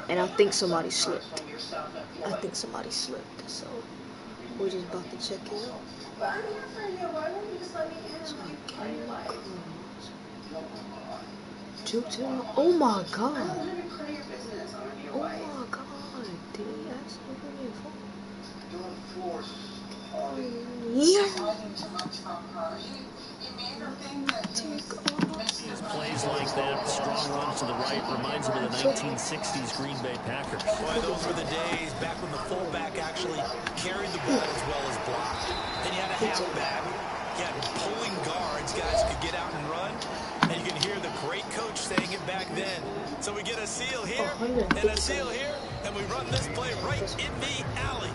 And I think somebody slipped. So we're just about to check it out. Oh my god. Oh my god. Did he actually bring it forward? Yeah. Plays like that, strong runs to the right, reminds him of the 1960s Green Bay Packers. Boy, those were the days back when the fullback actually carried the ball as well as blocked. Then you had a halfback, you had pulling guards, guys who could get out and run, and you can hear the great coach saying it back then. So we get a seal here and a seal here, and we run this play right in the alley.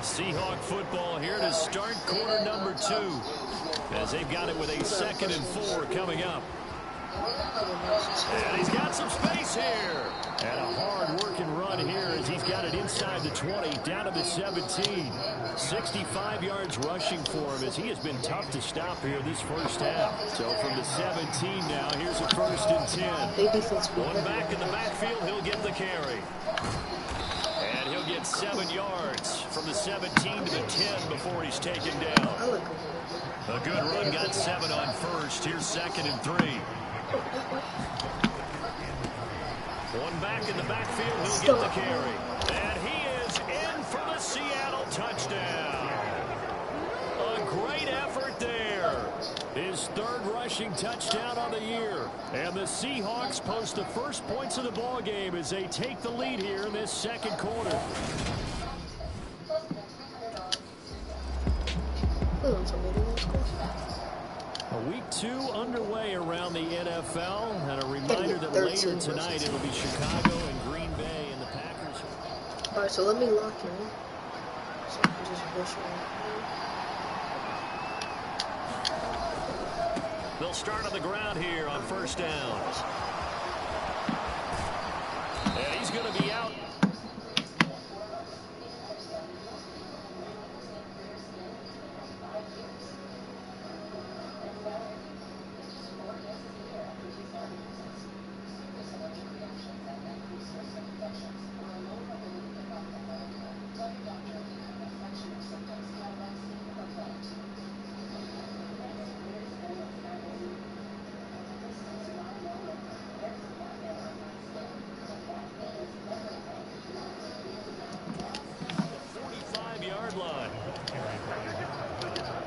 Seahawk football here to start quarter number 2, as they've got it with a 2nd and 4 coming up. And he's got some space here. And a hard-working run here as he's got it inside the 20, down to the 17. 65 yards rushing for him as he has been tough to stop here this first half. So from the 17 now, here's a 1st and 10. Going back in the backfield, he'll get the carry. And he'll get 7 yards from the 17 to the 10 before he's taken down. A good run, got 7 on 1st. Here's 2nd and 3. One back in the backfield, he'll get the carry. And he is in for the Seattle touchdown. A great effort there. His 3rd rushing touchdown on the year. And the Seahawks post the first points of the ball game as they take the lead here in this 2nd quarter. Week 2 underway around the NFL, and a reminder that later tonight it'll be Chicago and Green Bay and the Packers. All right, so let me lock in. So I can just push around. They'll start on the ground here on 1st down. And he's going to be out.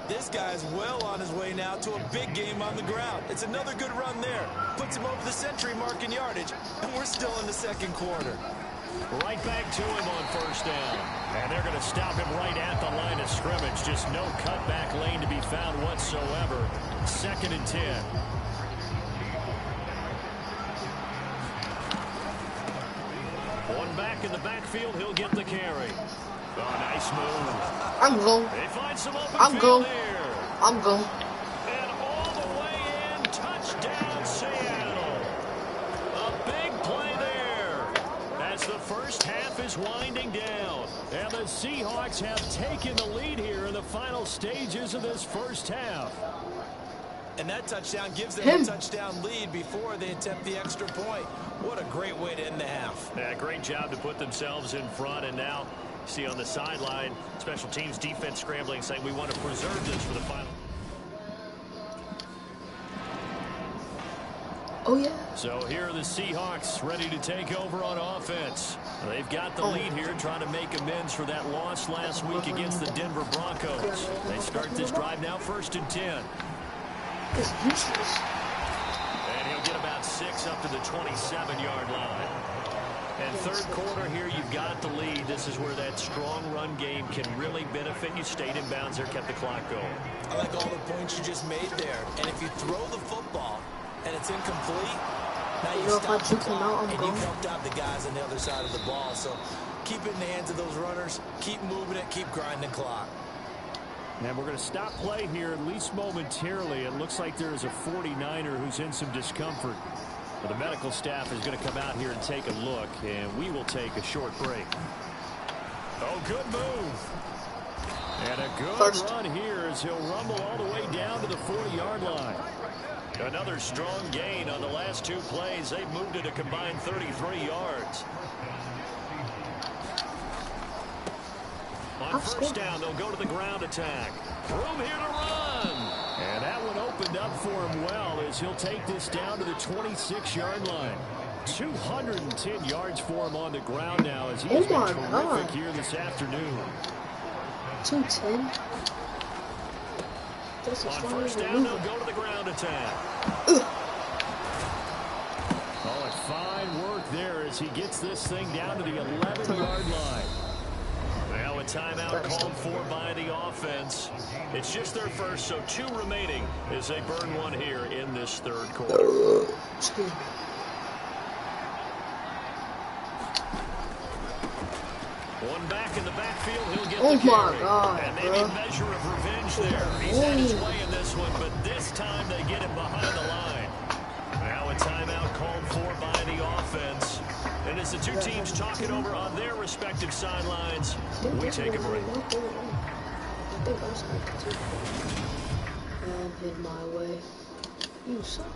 This guy's well on his way now to a big game on the ground. It's another good run there. Puts him over the century mark in yardage, and we're still in the 2nd quarter. Right back to him on 1st down. And they're going to stop him right at the line of scrimmage. Just no cutback lane to be found whatsoever. 2nd and 10. One back in the backfield, he'll get the carry. Oh, nice move. I'm going. They find some open I'm going. there. I'm going. And all the way in, touchdown Seattle. A big play there. As the first half is winding down. And the Seahawks have taken the lead here in the final stages of this first half. And that touchdown gives them a touchdown lead before they attempt the extra point. What a great way to end the half. Yeah, great job to put themselves in front, and now see on the sideline, special teams defense scrambling, saying we want to preserve this for the final. Oh, yeah. So here are the Seahawks ready to take over on offense. They've got the lead here, trying to make amends for that loss last week against the Denver Broncos. They start this drive now, 1st and 10. It's useless. And he'll get about 6 up to the 27-yard line. And 3rd quarter here, you've got the lead. This is where that strong run game can really benefit you. Stayed in bounds there, kept the clock going. I like all the points you just made there. And if you throw the football and it's incomplete, now you stop the clock and you've helped out the guys on the other side of the ball. So keep it in the hands of those runners. Keep moving it. Keep grinding the clock. And we're going to stop play here, at least momentarily. It looks like there is a 49er who's in some discomfort. Well, the medical staff is going to come out here and take a look, and we will take a short break. Oh, good move. And a good run here as he'll rumble all the way down to the 40-yard line. Another strong gain on the last 2 plays. They've moved it a combined 33 yards. On first down, they'll go to the ground attack. Room here to run. And that one opened up for him well as he'll take this down to the 26-yard line. 210 yards for him on the ground now as he's been terrific here this afternoon. 210. On first down, they'll go to the ground attack. Oh, and fine work there as he gets this thing down to the 11-yard line. Now a timeout called for by the offense. It's just their first, so 2 remaining as they burn one here in this third quarter. One back in the backfield, he'll get the carry. God, and maybe a measure of revenge there. He's had his way in this one, but this time they get him behind the line. Now a timeout called for by the offense. And as the 2 teams talk it over on their respective sidelines, we take a break. Head my way. You suck.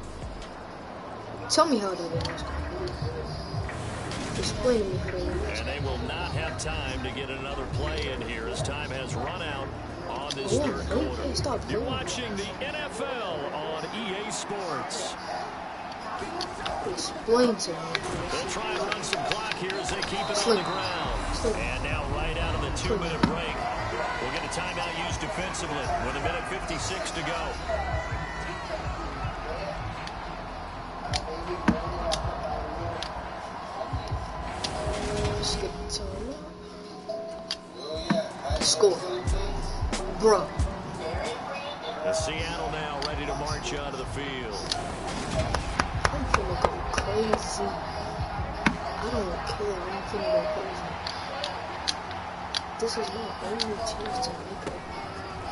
Tell me how to do this. Explain to me how to do this. And they will not have time to get another play in here as time has run out on this third quarter. You're watching the NFL on EA Sports. Explain to me. They'll try and run some clock here as they keep it on the ground. And now right out of the 2-minute break, we'll get a timeout used defensively with 1:56 to go. Skip time. Score. Bro. The Seattle now ready to march onto the field. I'm finna go crazy. I don't care. I'm finna go crazy. This is my only chance to make it.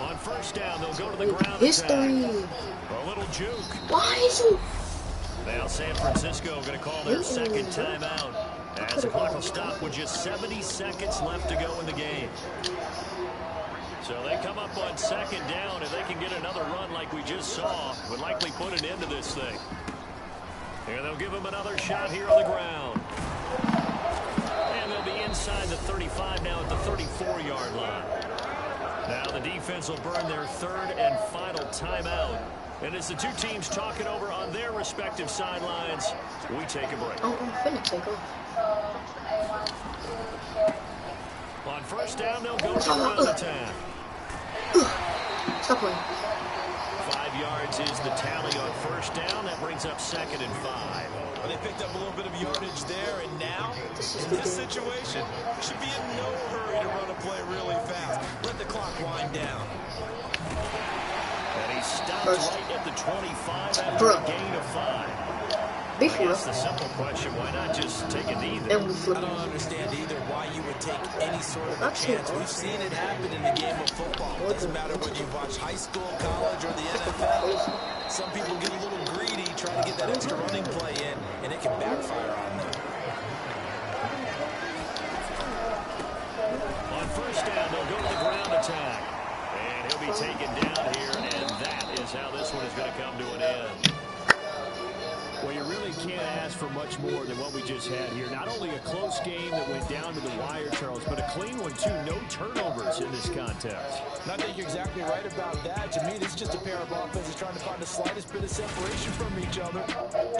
On first down, they'll go to the ground history. attack. A little juke. Why is it? Now San Francisco going to call their second timeout as the clock will stop with just 70 seconds left to go in the game. So they come up on second down, and they can get another run like we just saw. Would likely put an end to this thing. And they'll give them another shot here on the ground. And they'll be inside the 35 now at the 34-yard line. Now the defense will burn their third and final timeout. And as the 2 teams talk it over on their respective sidelines, we take a break. Oh, I'm finna take off. On first down, they'll go to the ground attack. Stop playing. 5 yards is the tally on first down. That brings up 2nd and 5. Well, they picked up a little bit of yardage there, and now, in this situation, should be in no hurry to run a play really fast. Let the clock wind down. And he stops right at the 25 after a gain of 5. That's the simple question. Why not just take a knee there? I don't understand either why you would take any sort of a chance. We've seen it happen in the game of football. It doesn't matter whether you watch high school, college, or the NFL. Some people get a little greedy trying to get that extra running play in, and it can backfire on them. On first down, they'll go to the ground attack. And he'll be taken down here, and that is how this one is going to come to an end. Well, you really can't ask for much more than what we just had here. Not only a close game that went down to the wire, Charles, but a clean one, too. No turnovers in this contest. And I think you're exactly right about that. To me, this is just a pair of offenses trying to find the slightest bit of separation from each other.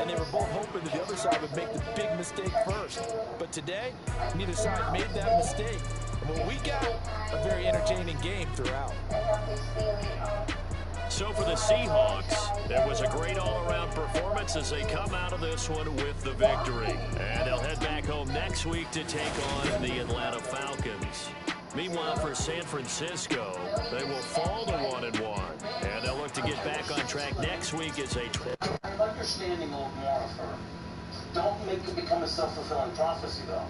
And they were both hoping that the other side would make the big mistake first. But today, neither side made that mistake. And what we got, a very entertaining game throughout. So for the Seahawks, there was a great all-around performance as they come out of this one with the victory. And they'll head back home next week to take on the Atlanta Falcons. Meanwhile, for San Francisco, they will fall to 1-1. And they'll look to get back on track next week as they... I'm understanding Old Mortimer. Don't make it become a self-fulfilling prophecy, though.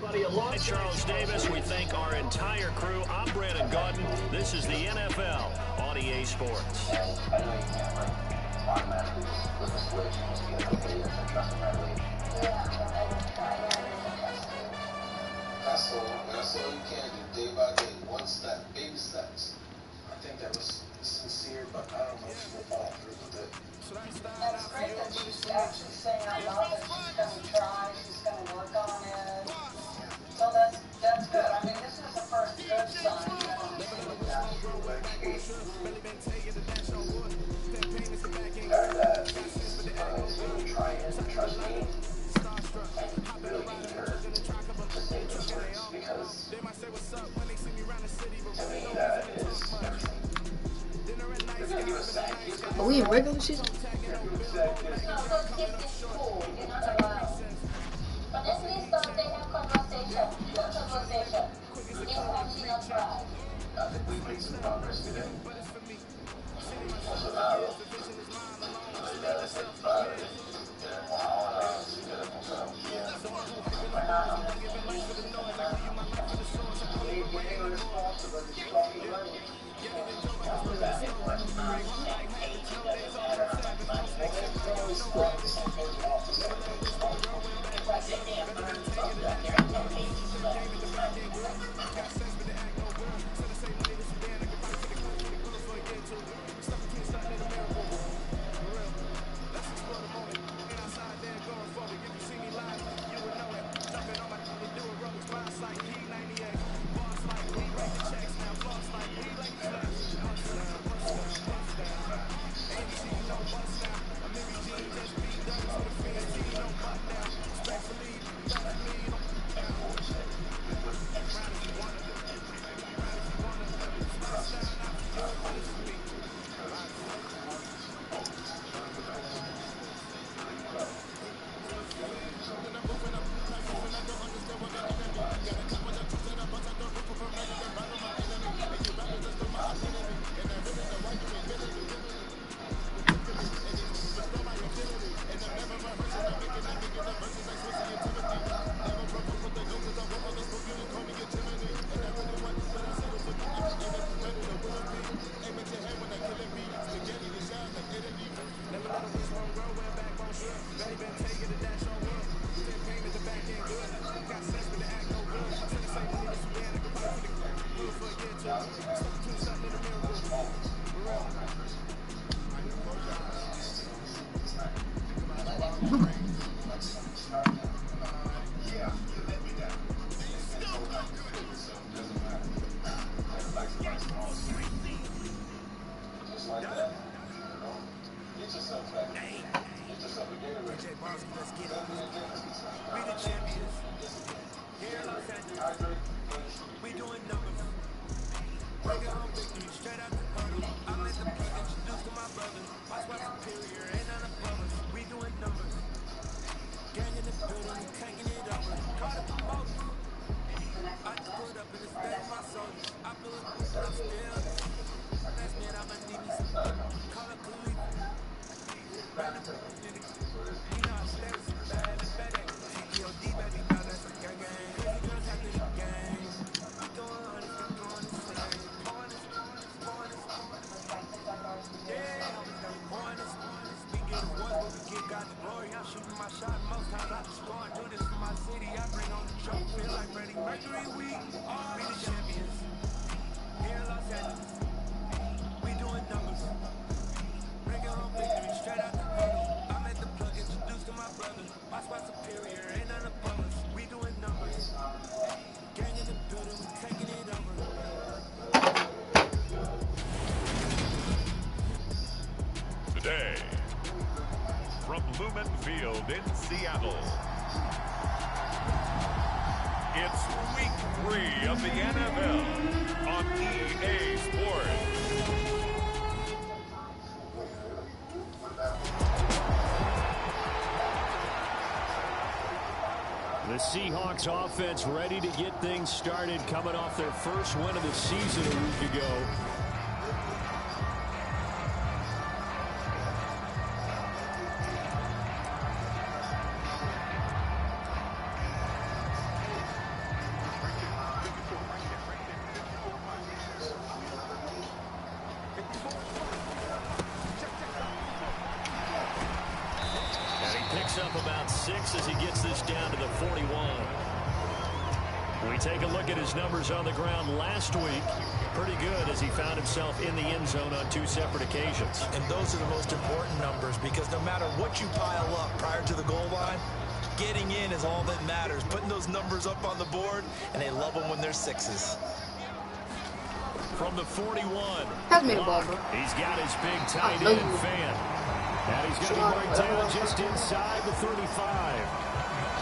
And Charles Davis, we thank our entire crew. I'm Brandon Gaudin. This is the NFL on EA Sports. I know you can't, like, automatically just flip a switch and just be like, okay, yes, I trust him right away. That's all you can do, day by day, one step, baby steps. I think that was sincere, but I don't know if she will follow through with it. So regular season? No, those kids in school, you're not allowed. But at least they have conversation. Good conversation. Impact not pride. I think we made some progress today. Bolsonaro, la idea de ser padre, queremos ahora, si queremos ser audiencia, Being responsible is strong money. Today, from Lumen Field in Seattle, it's week 3 of the NFL on EA Sports. The Seahawks offense ready to get things started, coming off their first win of the season a week ago. Up about 6 as he gets this down to the 41. We take a look at his numbers on the ground last week. Pretty good as he found himself in the end zone on 2 separate occasions. And those are the most important numbers, because no matter what you pile up prior to the goal line, getting in is all that matters. Putting those numbers up on the board, and they love them when they're 6s. From the 41, Pass me the ball, bro. he's got his big tight end fan. And he's going to be right down just inside the 35.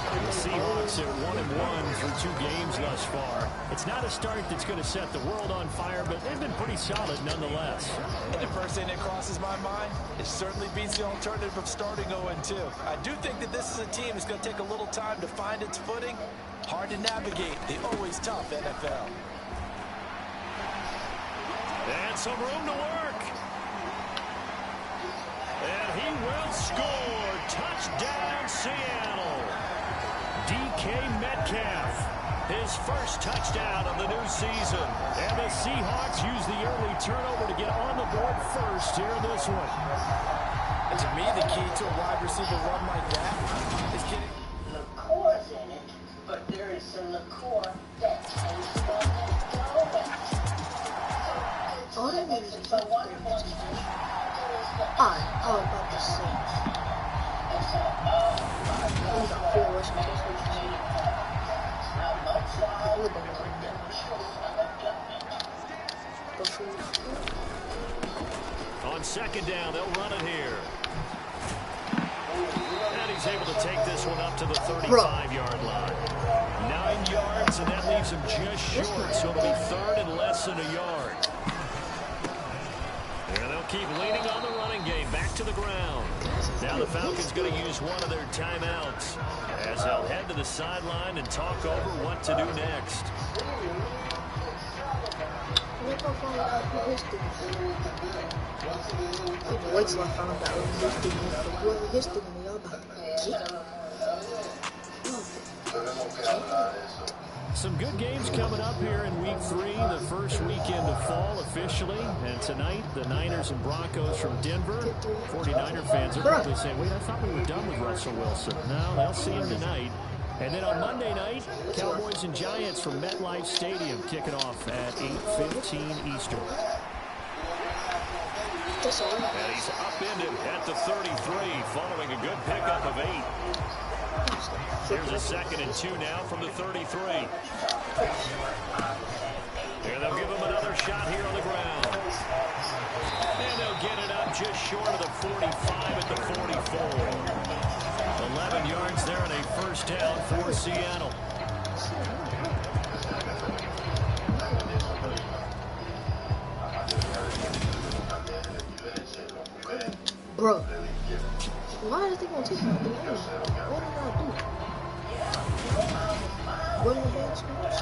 The Seahawks Seahawks are 1-1 through 2 games thus far. It's not a start that's going to set the world on fire, but they've been pretty solid nonetheless. And the first thing that crosses my mind, it certainly beats the alternative of starting 0-2. I do think that this is a team that's going to take a little time to find its footing. Hard to navigate the always tough NFL. And some room to work. And he will score. Touchdown, Seattle. DK Metcalf, his first touchdown of the new season. And the Seahawks use the early turnover to get on the board first here in this one. And to me, the key to a wide receiver run like that is getting... liqueurs in it, but there is some liqueur that tastes like it. Oh, that means it's So wonderful. I was about to say. We got 4 rushing touchdowns. On second down, they'll run it here. And he's able to take this one up to the 35-yard line. 9 yards, and that leaves him just short, so it'll be third and less than a yard. And they'll keep leaning on the running game, back to the ground. Now the Falcons going to use one of their timeouts as they'll head to the sideline and talk over what to do next. Wait till I found out whoever history me, y'all about to get him. Some good games coming up here in week 3, the first weekend of fall officially. And tonight, the Niners and Broncos from Denver. 49er fans are probably saying, wait, I thought we were done with Russell Wilson. No, they'll see him tonight. And then on Monday night, Cowboys and Giants from MetLife Stadium kicking off at 8:15 Eastern. And he's upended at the 33 following a good pickup of 8. Here's a 2nd and 2 now from the 33. And they'll give him another shot here on the ground. And they'll get it up just short of the 45 at the 44. 11 yards there and a first down for Seattle. Bro, why is they gonna take my game? What did I do? What in the bad schools?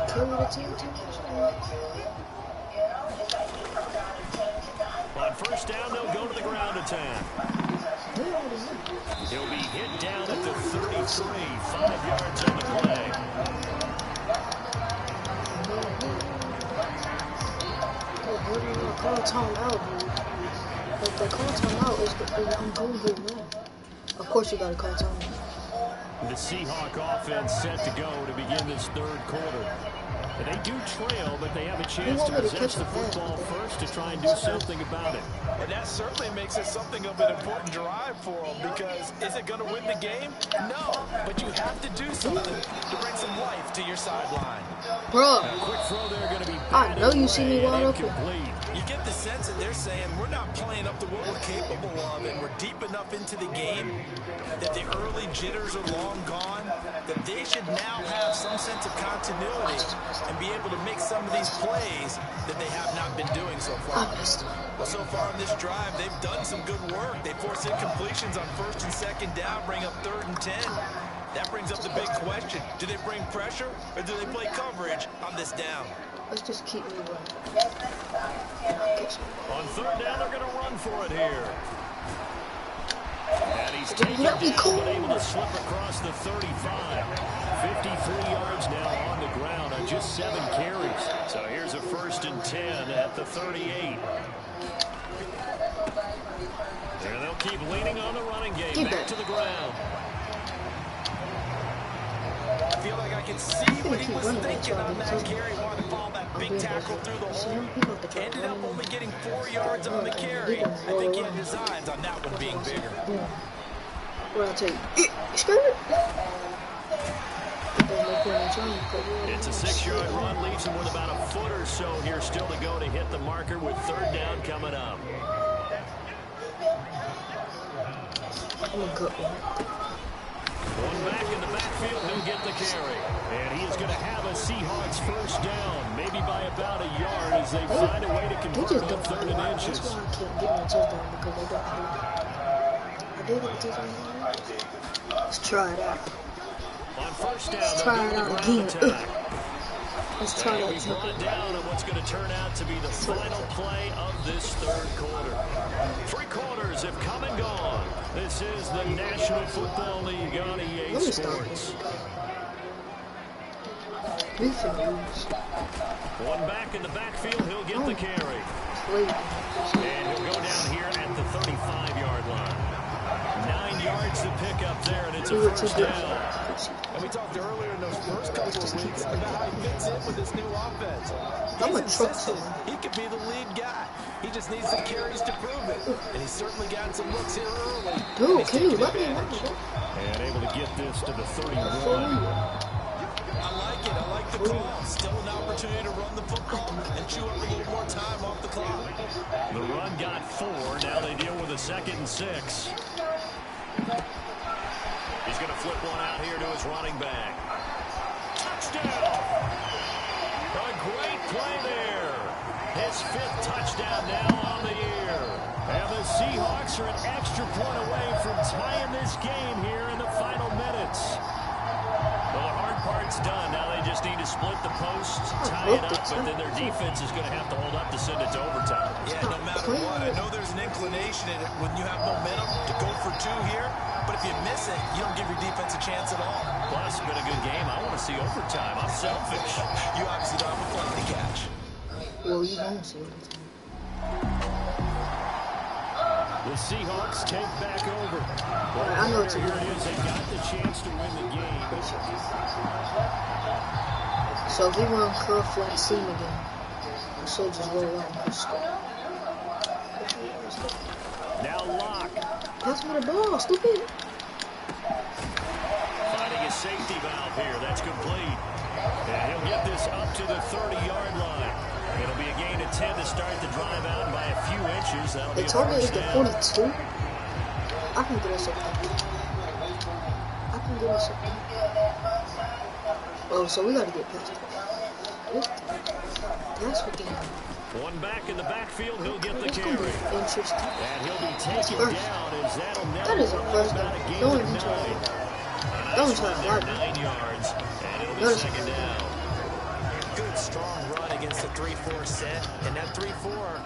Carry the team too much? On first down, they'll go to the ground attack. He'll be hit down at the 33, 5 yards on the play. Call timeout, dude. If they call timeout, I'm going to win. Of course you gotta call timeout. The Seahawk offense set to go to begin this third quarter. And they do trail, but they have a chance to possess the football first to try and do something about it. And that certainly makes it something of an important drive for them, because is it going to win the game? No, but you have to do something to bring some life to your sideline. Bro, A quick throw there going to be I know you see me wide open. You get the sense that they're saying we're not playing up to what we're capable of, and we're deep enough into the game that the early jitters are long gone, that they should now have some sense of continuity and be able to make some of these plays that they have not been doing so far. Well, so far on this drive, they've done some good work. They forced incompletions on 1st and 2nd down, bring up 3rd and 10. That brings up the big question. Do they bring pressure, or do they play coverage on this down? Let's just keep moving. On 3rd down, they're going to run for it here. And he's taken down, but able to slip across the 35. 53 yards now on the ground on just 7 carries. So here's a 1st and 10 at the 38. And they'll keep leaning on the running game. Back to the ground. I feel like I can see what he was thinking on that carry. Wanted to follow that big tackle through the hole. Ended up only getting 4 yards on the carry. I think he had designs on that one being bigger. What I'll tell you. Skirt. It's a 6-yard run, leaves him with about a foot or so here still to go to hit the marker with 3rd down coming up. One back in the backfield get the carry. And he is going to have a Seahawks first down, maybe by about a yard as they find a way to convert on 3rd and inches. That's why I can't get no touchdown because they don't do it. I did get a touchdown. Let's try it out. On first down, Let's try it out again. Let's try and that. he's brought down on what's going to turn out to be the final play of this 3rd quarter. 3 quarters have come and gone. This is the National Football League on EA Sports. One back in the backfield, he'll get the carry. And he'll go down here at the 35-yard line. 9 yards to pick up there, and it's a first down. And we talked earlier in those first couple of weeks about how he fits in with this new offense. I'm a truck. He could be the lead guy. He just needs some carries to prove it. And he's certainly gotten some looks here early. Dude, can you let me know? And able to get this to the 31. I like it. I like the call. Still an opportunity to run the football and chew up a little more time off the clock. The run got 4. Now they deal with a 2nd and 6. He's going to flip one out here to his running back. Touchdown! A great play there. His 5th touchdown now on the year. And the Seahawks are an extra point away from tying this game here in the final minutes. Well, the hard part's done. Now they just need to split the post, tie it up, but then their defense is going to have to hold up to send it to overtime. Yeah, no matter what. I know there's an inclination in it when you have momentum to go for 2 here. But if you miss it, you don't give your defense a chance at all. Plus, it's been a good game. I want to see overtime. I'm selfish. You obviously don't have a flag to catch. Well, you don't see overtime. The Seahawks take back over. Well, I know it's a here good it is. They got the chance to win the game. So if we run curl flat seam again, I should just roll out and push it. Now Locke. Pass me the ball, stupid. Finding a safety valve here. That's complete. And he'll get this up to the 30-yard line. It'll be a gain of 10 to start the drive out by a few inches. That'll be The a target is first the down. 42. I can get us up there. I can get us up there. Oh, so we gotta get past it. That's what they have. One back in the backfield. He'll get the It's gonna carry. be interesting. And he'll be taken first. down as that'll That never is a first about a down. gain Don't of even try 9. it. A Don't nice try run to there, block 9 yards. And it'll be Notice 2nd down. Good, strong run against the 3-4 set. And that 3-4,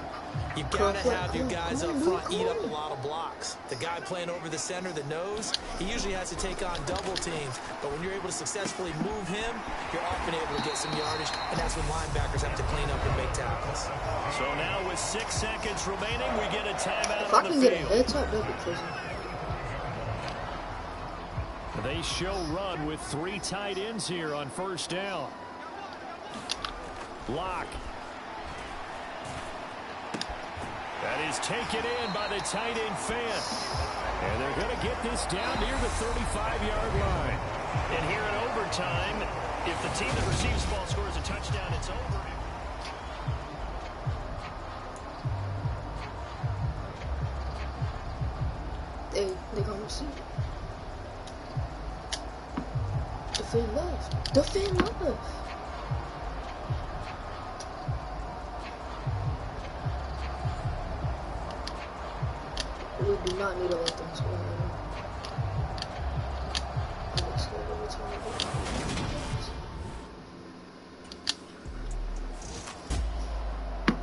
you've got to have your guys up front eat up a lot of blocks. The guy playing over the center, the nose, he usually has to take on double teams. But when you're able to successfully move him, you're often able to get some yardage. And that's when linebackers have to clean up and make tackles. So now with 6 seconds remaining, we get a timeout If I on can the get a field. head top, that'd be crazy. They show run with 3 tight ends here on first down. Locke. That is taken in by the tight end Fant. And they're going to get this down near the 35-yard line. And here in overtime, if the team that receives the ball scores a touchdown, it's over. They're gonna receive it. Defend left. Defend left. We do not need all things right now.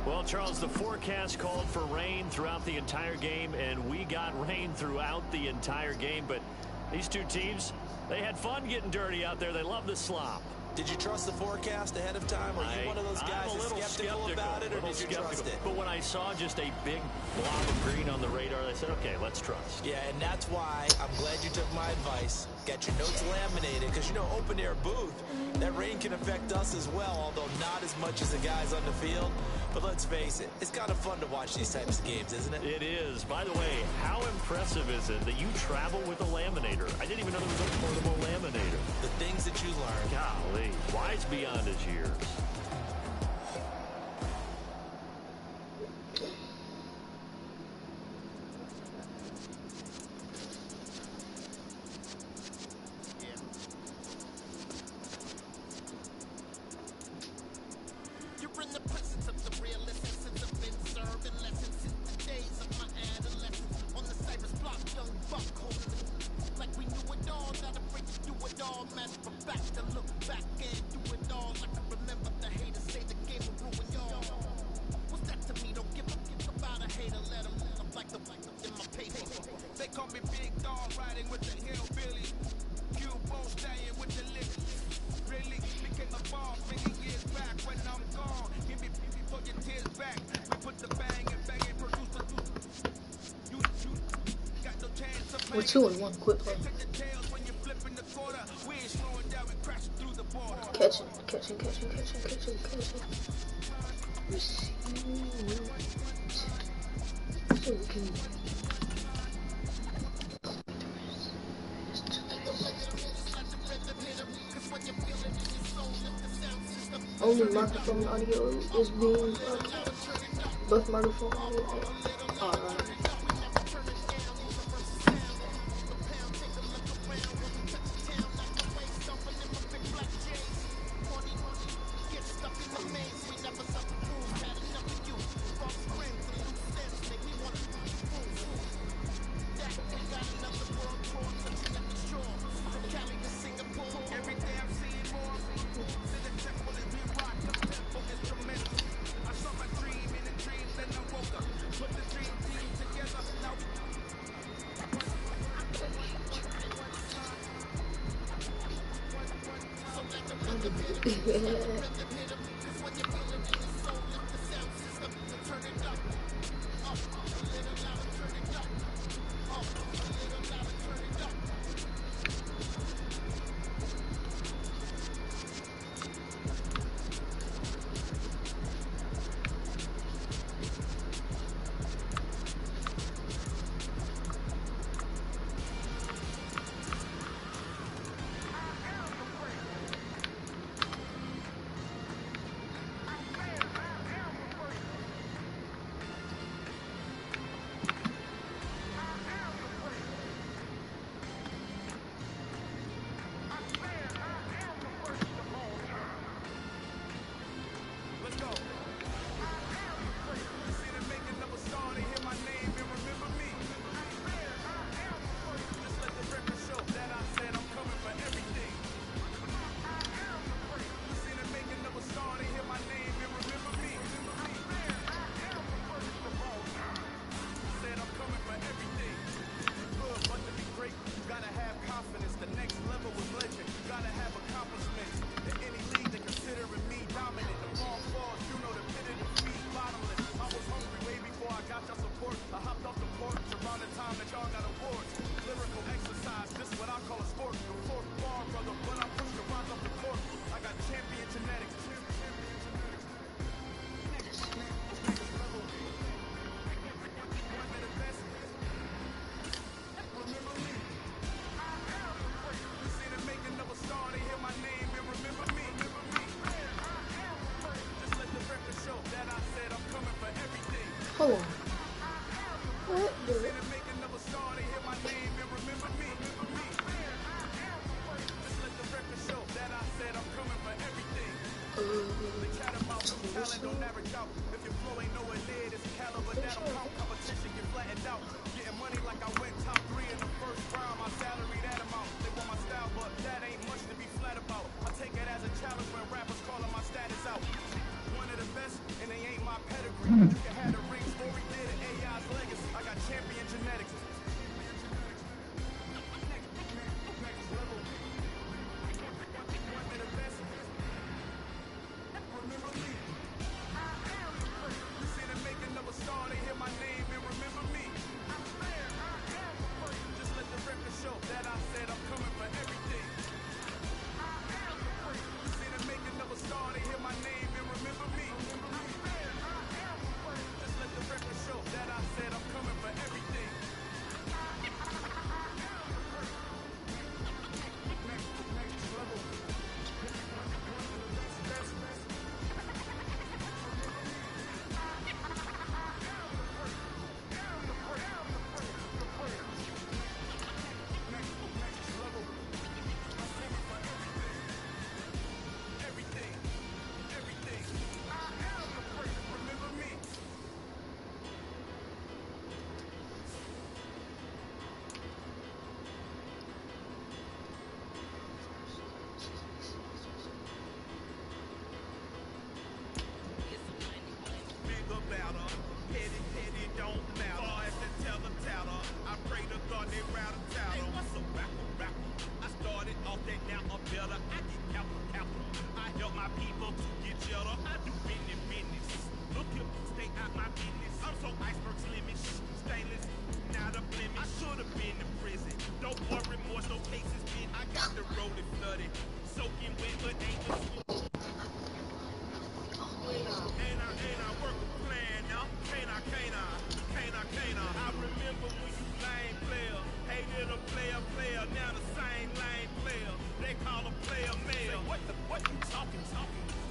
Well, Charles, the forecast called for rain throughout the entire game, and we got rain throughout the entire game. But these two teams, they had fun getting dirty out there. They love the slop. Did you trust the forecast ahead of time? Are you one of those guys that's skeptical about it, or did you trust it? But when I saw just a big blob of green on the radar, I said, okay, let's trust. Yeah, and that's why I'm glad you took my advice. Got your notes laminated, because, you know, open-air booth, that rain can affect us as well, although not as much as the guys on the field. But let's face it, it's kind of fun to watch these types of games, isn't it? It is. By the way, how impressive is it that you travel with a laminator? I didn't even know there was a portable laminator. The things that you learn. Golly, wise beyond his years. We're 2-1. Quit playing. Catching. Receive. So we can. Only microphone audio is being broadcast. Both microphone audio. Alright. Hold on. What the? I'm so iceberg slimmish, stainless, not a blemish. I should have been in prison. the road is flooded. Soaking wet, but ain't no sweet. Ain't I work a plan now? Can't I? I remember when you lame player. Hated a player, now the same lame player. They call a player mayor. What you talking?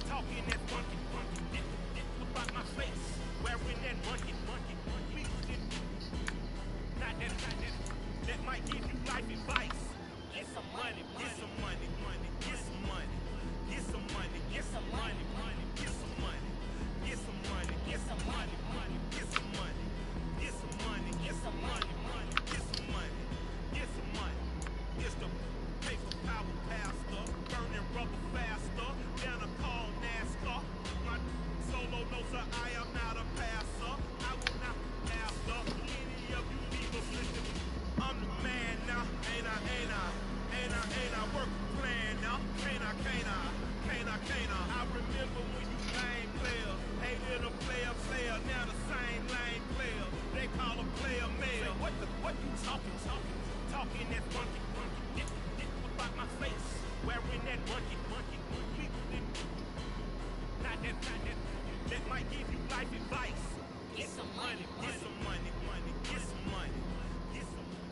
Talking that funky. About my face, wearing that monkey. Not that might give you life advice. Get some money. Get some money. Get some money. Get some money. Get some money. Get some money. Get some money. Get some money. Get some money. Get some money. Get some money. Get some money. Get some money. It's the paper power pastor, burning rubber faster. Down a call NASCAR. My solo knows that I am not a passer. I will not pass up any of you legal listen. I'm the man now, ain't I? Work a plan now, can't I? I remember when you lame player, hated a player, now the same lame player. They call a player mayor. What you talking? Talking that funky. About my face, wearing that monkey. Not that might give you life advice. Get some money. Get some money. Get some money. Get some money.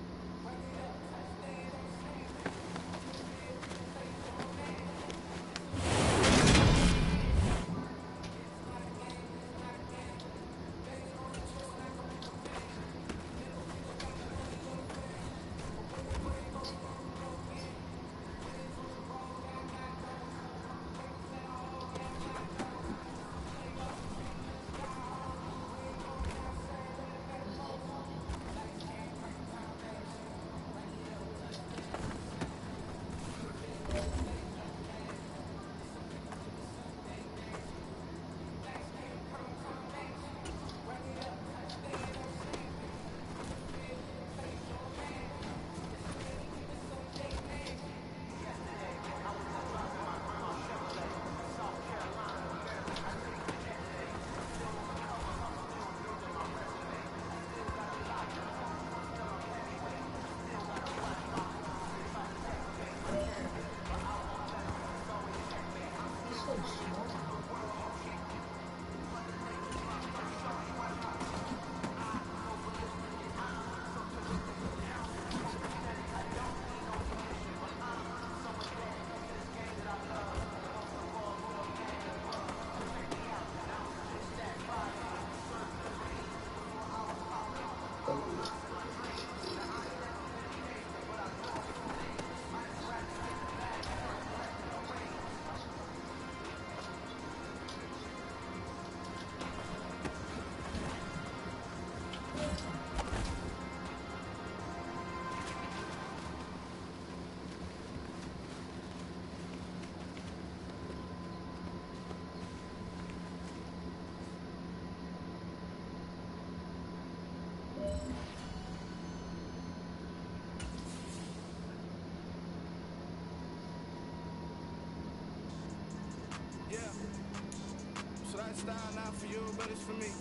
Style not for you, but it's for me.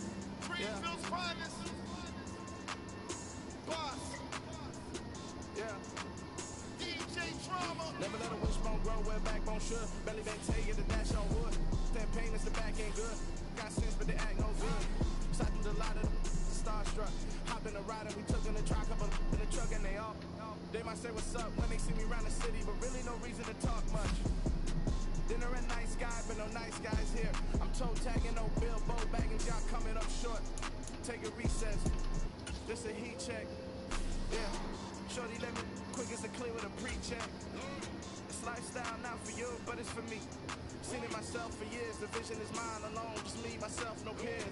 Greenfield's finest. Boss. Yeah. DJ Drama. Never let a wishbone grow where backbone should. Belly back tell you the dash on wood. That pain is the back ain't good. Got sense, but the act no good. Side through the lot of them starstruck. Hop in the ride and we took in the truck up in the truck and they all. They might say what's up when they see me around the city, but really no reason to talk much. Dinner and nice guy, but no nice guys here. I'm toe tagging, no Bilbo bagging, y'all coming up short. Take a recess, just a heat check. Yeah, shorty let me quick as a clear with a pre-check. It's lifestyle not for you, but it's for me. Seen it myself for years, the vision is mine alone. Just me, myself, no peers.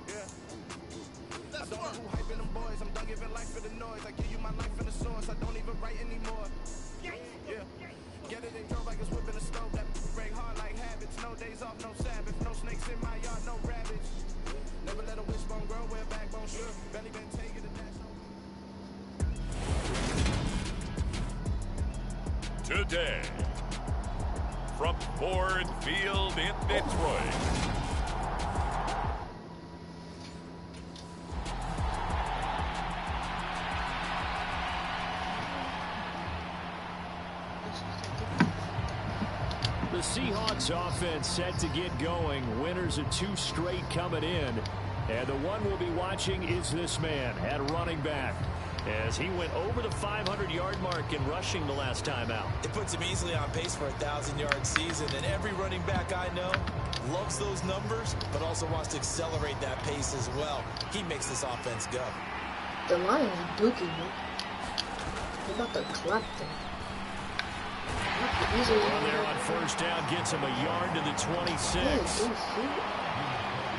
Yeah. I don't know who hyping them boys, I'm done giving life for the noise. I give you my life in the source, I don't even write anymore. Yeah. Get it, they drove like it's whipping a stove. That break hard like habits. No days off, no Sabbath. No snakes in my yard, no rabbits. Never let a wishbone grow where backbone should. Belly been taking the dash. Today, from Ford Field in Detroit. Seahawks offense set to get going. Winners of 2 straight coming in. And the one we'll be watching is this man at running back, as he went over the 500-yard mark in rushing the last time out. It puts him easily on pace for a 1,000-yard season, and every running back I know loves those numbers, but also wants to accelerate that pace as well. He makes this offense go. The line is dookie, man. They about to clap them. One there on first down gets him a yard to the 26.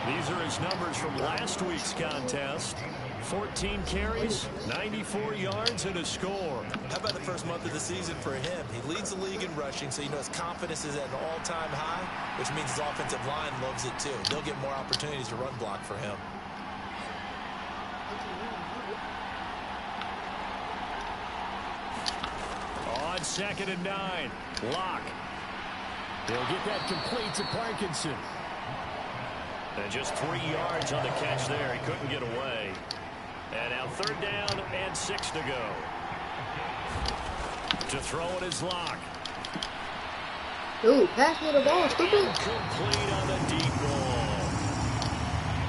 These are his numbers from last week's contest. 14 carries, 94 yards, and a score. How about the first month of the season for him? He leads the league in rushing, so you know his confidence is at an all-time high, which means his offensive line loves it too. They'll get more opportunities to run block for him. On 2nd and 9, Locke. They'll get that complete to Parkinson. And just 3 yards on the catch there. He couldn't get away. And now 3rd down and 6 to go. To throw it is Locke. Ooh, pass me the ball, stupid. Complete on the deep ball.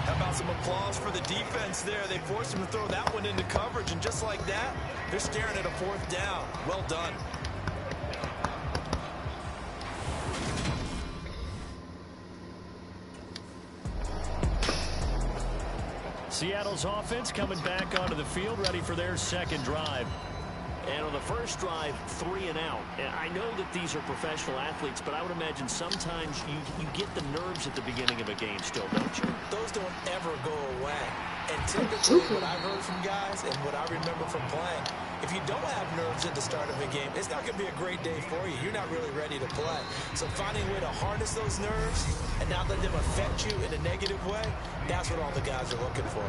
How about some applause for the defense there? They forced him to throw that one into coverage, and just like that, they're staring at a 4th down. Well done. Seattle's offense coming back onto the field, ready for their 2nd drive. And on the first drive, 3 and out. And I know that these are professional athletes, but I would imagine sometimes you get the nerves at the beginning of a game still, don't you? Those don't ever go away. And typically what I've heard from guys and what I remember from playing, if you don't have nerves at the start of a game, it's not going to be a great day for you. You're not really ready to play. So finding a way to harness those nerves and not let them affect you in a negative way, that's what all the guys are looking for.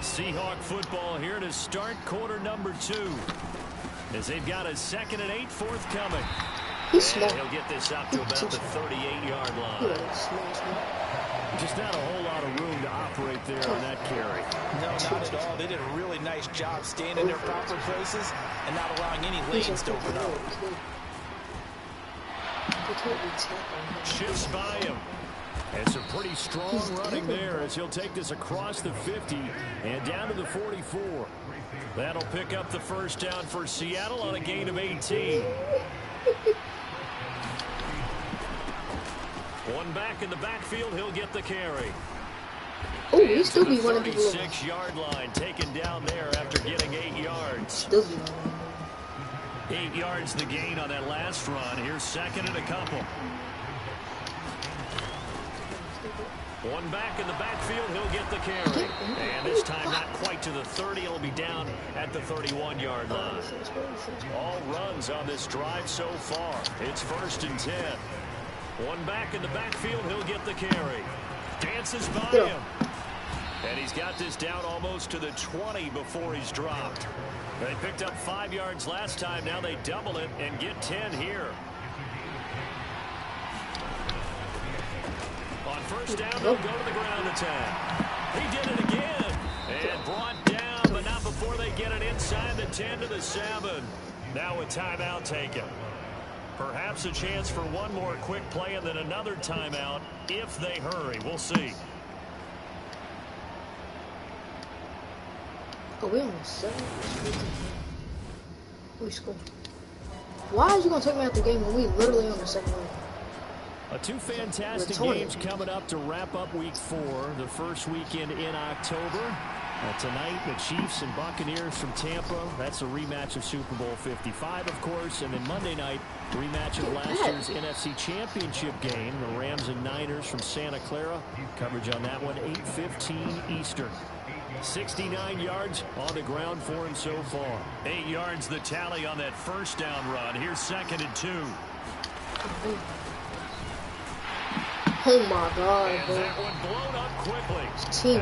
Seahawk football here to start quarter number 2. As they've got a 2nd and 8 forthcoming. He's small. He'll get this up to about the 38-yard line. Just not a whole lot of room to operate there on that carry. No, not at all. They did a really nice job staying in their proper places and not allowing any lanes to open up. Shifts by him. And some pretty strong running there as he'll take this across the 50 and down to the 44. That'll pick up the 1st down for Seattle on a gain of 18. One back in the backfield, he'll get the carry. Oh, he still be running people over. 36-yard line taken down there after getting 8 yards. Still be 8 yards the gain on that last run. Here's 2nd and a couple. One back in the backfield, he'll get the carry. And this time not quite to the 30, he'll be down at the 31-yard line. All runs on this drive so far. It's 1st and 10. One back in the backfield, he'll get the carry. Dances by him. And he's got this down almost to the 20 before he's dropped. They picked up 5 yards last time. Now they double it and get 10 here. On 1st down, they'll go to the ground attack. He did it again. And brought down, but not before they get it inside the 10 to the 7. Now a timeout taken. Perhaps a chance for one more quick play and then another timeout if they hurry. We'll see. Oh, we on 7. We score. Why is you gonna take me out the game when we literally on the 2nd line? Two fantastic games coming up to wrap up week 4, the first weekend in October. Tonight, the Chiefs and Buccaneers from Tampa. That's a rematch of Super Bowl 55, of course. And then Monday night, rematch of last year's NFC Championship game, the Rams and Niners from Santa Clara. Coverage on that one, 8:15 Eastern. 69 yards on the ground for him so far. 8 yards the tally on that 1st down run. Here's 2nd and 2. Oh my God, and bro. that one blown up quickly.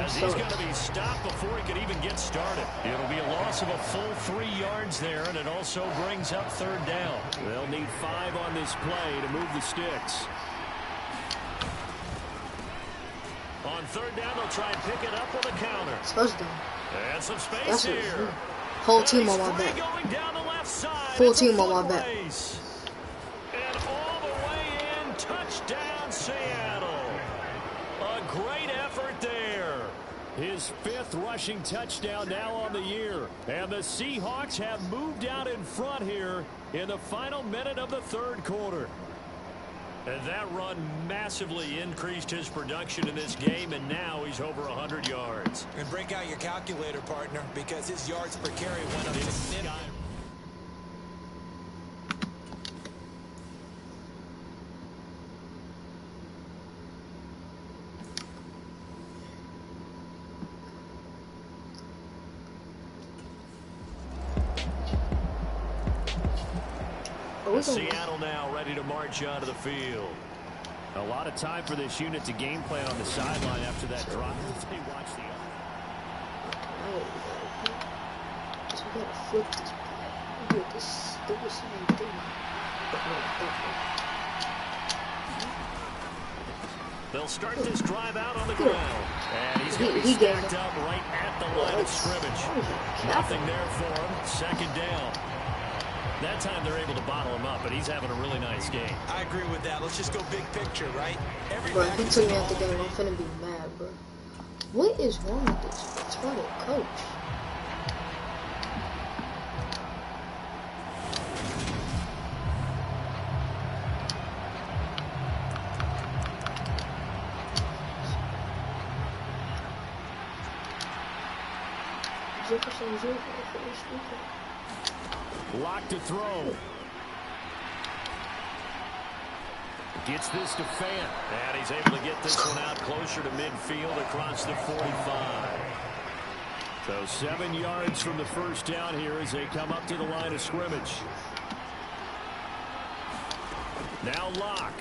As he's going to be stopped before he could even get started. It'll be a loss of a full 3 yards there, and it also brings up 3rd down. They'll need 5 on this play to move the sticks. On 3rd down, they'll try and pick it up with a counter. Touchdown. And some space That's here. Whole team on my back. Going down the left side. Full team on my back. And all the way Seattle. A great effort there. His 5th rushing touchdown now on the year. And the Seahawks have moved out in front here in the final minute of the 3rd quarter. And that run massively increased his production in this game, and now he's over 100 yards. And break out your calculator, partner, because his yards per carry went up significantly. Seattle now ready to march onto the field. A lot of time for this unit to game plan on the sideline after that drop. They watch the So we gotta flip this. Dude, this stupid same thing. They'll start this drive out on the ground. And he's going to be stacked up right at the line of scrimmage. Nothing there for him. 2nd down. That time they're able to bottle him up, but he's having a really nice game. I agree with that. Let's just go big picture, right? Bro, if he took me out the game, I'm finna be mad, bro. What is wrong with this retarded coach? Lock to throw. Gets this to Fant. And he's able to get this one out closer to midfield across the 45. So 7 yards from the 1st down here as they come up to the line of scrimmage. Now Locke.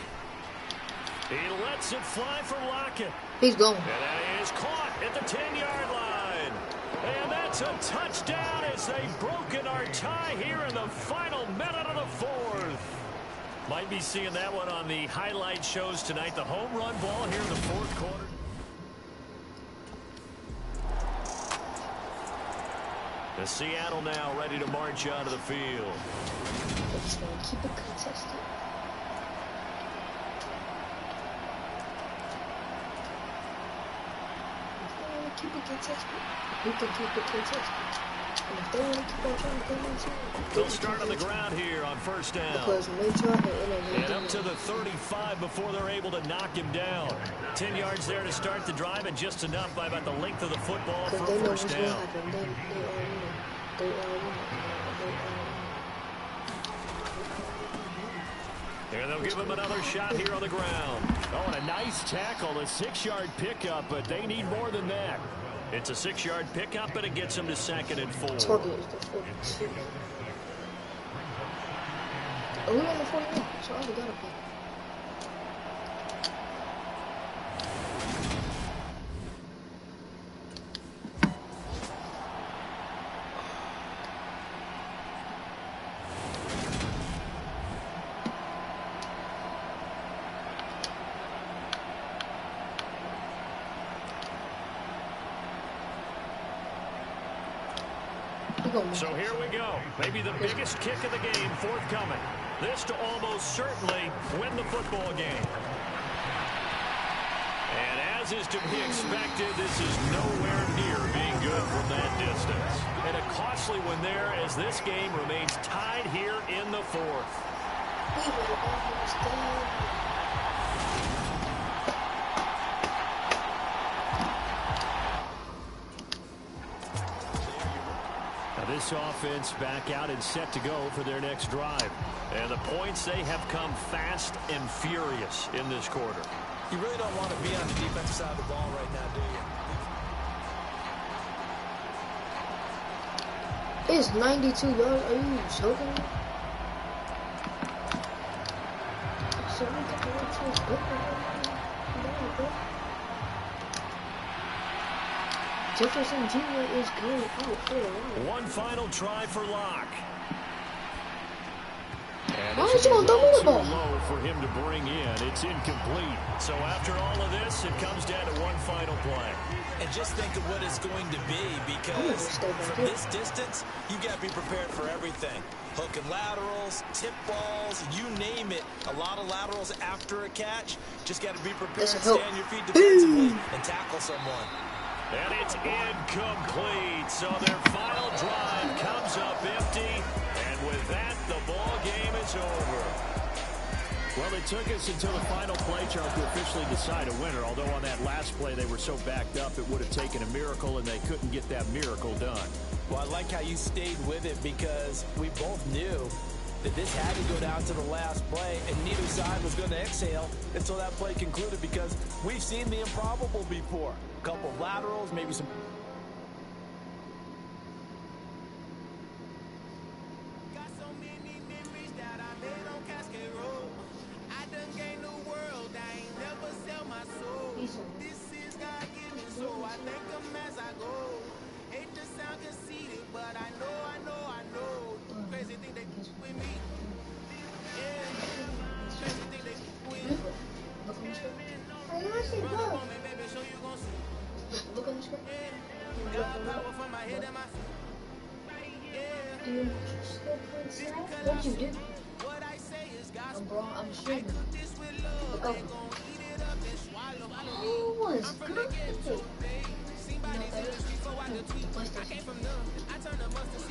He lets it fly for Lockett. He's going. And that is caught at the 10-yard line. And that's a touchdown as they've broken our tie here in the final minute of the 4th. Might be seeing that one on the highlight shows tonight. The home run ball here in the 4th quarter. The Seattle now ready to march onto the field. Let's keep it contested. Keep it contested. We can keep it contested. And if they want to keep on trying to come into it, they'll start on the ground here on 1st down. Because when they try and up to the 35 before they're able to knock him down. 10 yards there to start the drive, and just enough by about the length of the football for a 1st down. And they'll give him another shot here on the ground. Oh, and a nice tackle, a 6-yard pickup, but they need more than that. It's a 6-yard pickup, and it gets them to 2nd and 4. Target is the 42. Oh, we're on the 41, so I got a pick. So here we go. Maybe the biggest kick of the game forthcoming. This to almost certainly win the football game. And as is to be expected, this is nowhere near being good from that distance. And a costly one there as this game remains tied here in the 4th. This offense back out and set to go for their next drive. And the points, they have come fast and furious in this quarter. You really don't want to be on the defensive side of the ball right now, do you? It's 92 yards. Are you joking me? So we got to watch this book. Jefferson Jr. is going out for a while. One final try for Locke. And That is you gonna throw me the too ball? low for him to bring in. It's incomplete. So after all of this, it comes down to one final play. And just think of what it's going to be, because from this distance, you got to be prepared for everything. Hook and laterals, tip balls, you name it. A lot of laterals after a catch. Just got to be prepared to stay on your feet defensively and tackle someone. And it's incomplete. So their final drive comes up empty. And with that, the ball game is over. Well, it took us until the final play chart to officially decide a winner. Although on that last play they were so backed up, it would have taken a miracle, and they couldn't get that miracle done. Well, I like how you stayed with it, because we both knew that this had to go down to the last play, and neither side was going to exhale until that play concluded, because we've seen the improbable before. A couple of laterals, maybe some... Got so many memories that I made on Cascade Road. I done gained the world, I ain't never sell my soul. This is God given, so I thank him as I go. Hate to sound conceited, but I know. Crazy thing they with me. Yeah. Crazy thing they with me. Run up on me, baby, show you gon' see. Look on the screen. Got power from my head and my feet. What'd you do? What I say is gospel. Bro, I'm streaming. This with love, Look they over. gon' eat it up and swallow. Oh, what's good?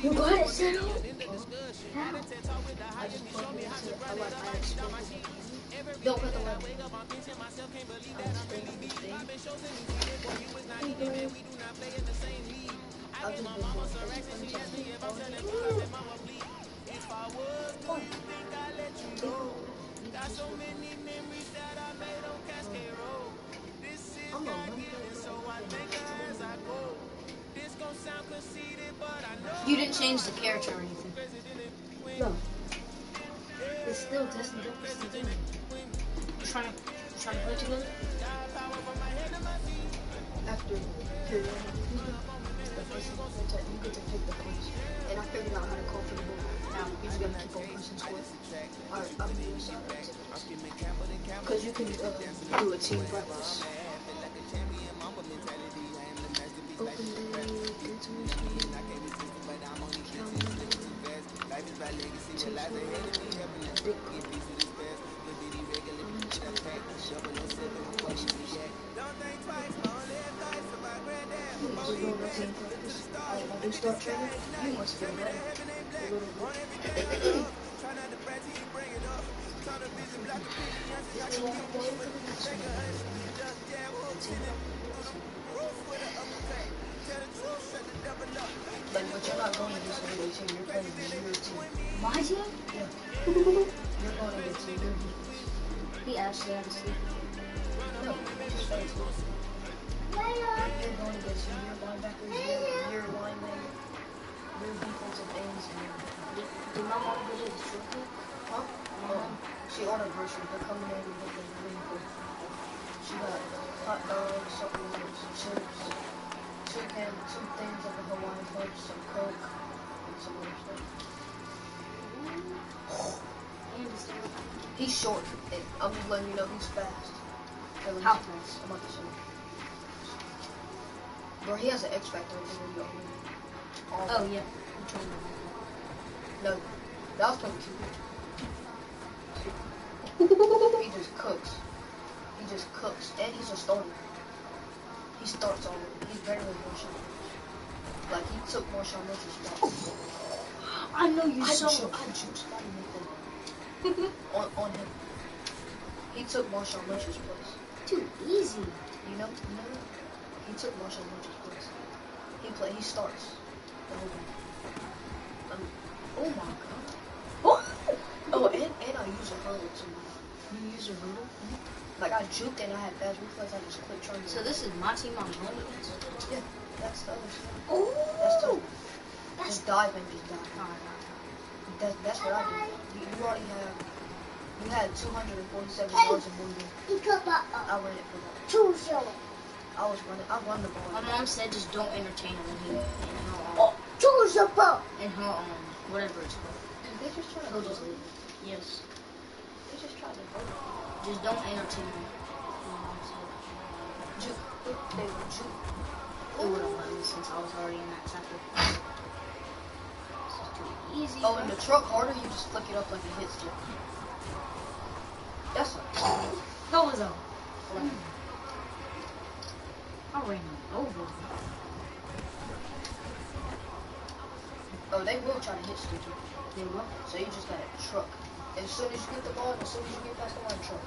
You got it, Sammy? I just plugged it into it. I like don't put the level. I'll just Got so many memories that I made on Cascade Road. This is God given, so I think as I go. This gon' sound conceited, but I know. You didn't change the character or anything. no. It's still testing different things. Trying to play together? After period one, you get to pick the points. And I figured out how to call for the ball. Now, you're just gonna keep on pushing score. Alright, I'm gonna do this. Because you can do a team practice. Open the I do start training. You must feel better. A little bit. But you're not going to this NBA team. You're playing in your team. My team? Yeah. You're going to get team. He actually had to sleep. No, just stay. You're going to get team. Your linebackers, your linemen, your defensive ends. Did my mom go to the strip club? Huh? She ordered groceries. They're coming in with the really good. She got hot dogs, something like some chips, some things like a Hawaiian punch, some Coke, and some other stuff. He's short. And I'm just letting you know he's fast. How fast? I'm about to show you. Bro, he has an X Factor in the video. Oh, yeah. No, that was playing He just cooks. He just cooks. And he's a starter. He starts already. He's better than Marshawn Lynch. Like, he took Marshawn Lynch's spot. I know you I so. juiced on him. He took Marshawn Lynch's place. Too easy. You know? He took Marshawn Lynch's place. He starts. Oh my god. Oh, and I use a hurdle too. You use a hurdle? Like, I juked and I had fast reflex. I just clicked trying to. So this is my team on home? Yeah, that's the other stuff. Oh! That's the. Just dive and just dive. That's what I do. You already have. You had 247 yards in one game. I ran it for that. I won the ball. My mom said just don't entertain him in her Oh, choose the ball. in her whatever it's called. They just trying to He'll just leave. Yes. He just tried to hurt me. Just don't entertain me. Juke. They were juke. It would have let me since I was already in that sector. This is too easy. Oh, in the truck harder, you just flick it up like a hit stick. That's a... That was a... I ran him over. Oh, they will try to hit stick you. They will? So you just gotta truck. As soon as you get the ball, as soon as you get past the line, truck.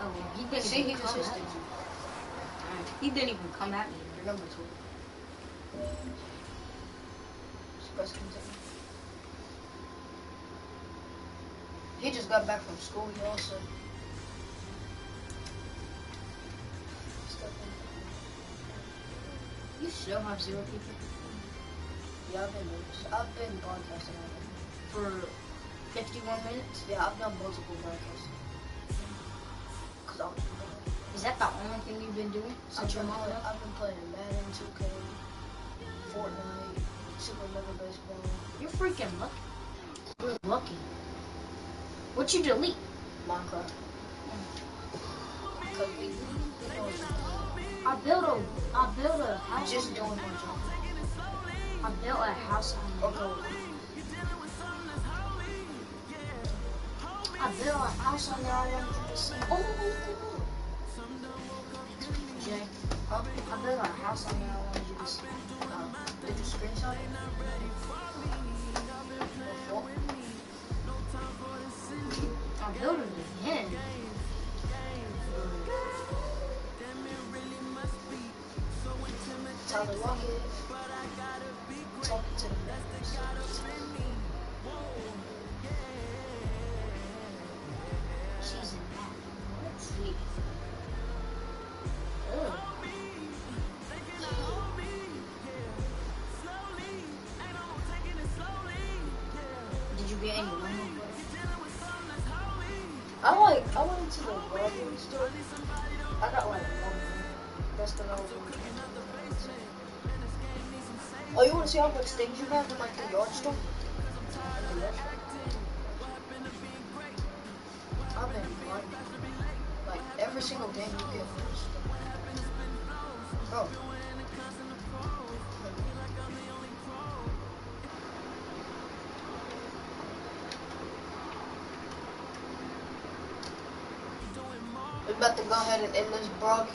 Oh, well, he didn't See, even he just come hit at sticks me. you. He didn't even come at me. Your number 2. Just press continue. He just got back from school, he also... You still have 0 people? Yeah, I've been broadcasting on it. For 51 minutes? Yeah, I've done multiple broadcasts. Is that the only thing you've been doing since your mom left? I've been playing Madden, 2K, Fortnite, Super Mega Baseball. You're freaking lucky. You're lucky. What you delete? Minecraft. Because we I built a house. just doing my job. I built a house on Okay. I built a house on there. I wanted you to see. Oh, Jay. Huh? I built a house on there. I wanted you to see. Did you screenshot it? I built it again. Tyler Lockett. Talking to the members. She's in that. Let's see. Ugh. Did you get any money? I went into the Broadway store. I got like 1 minute. That's the number. Oh, you want to see how much things you have in like the yard store? I've been buying like every single game you get first. Bro. We're about to go ahead and end this broadcast.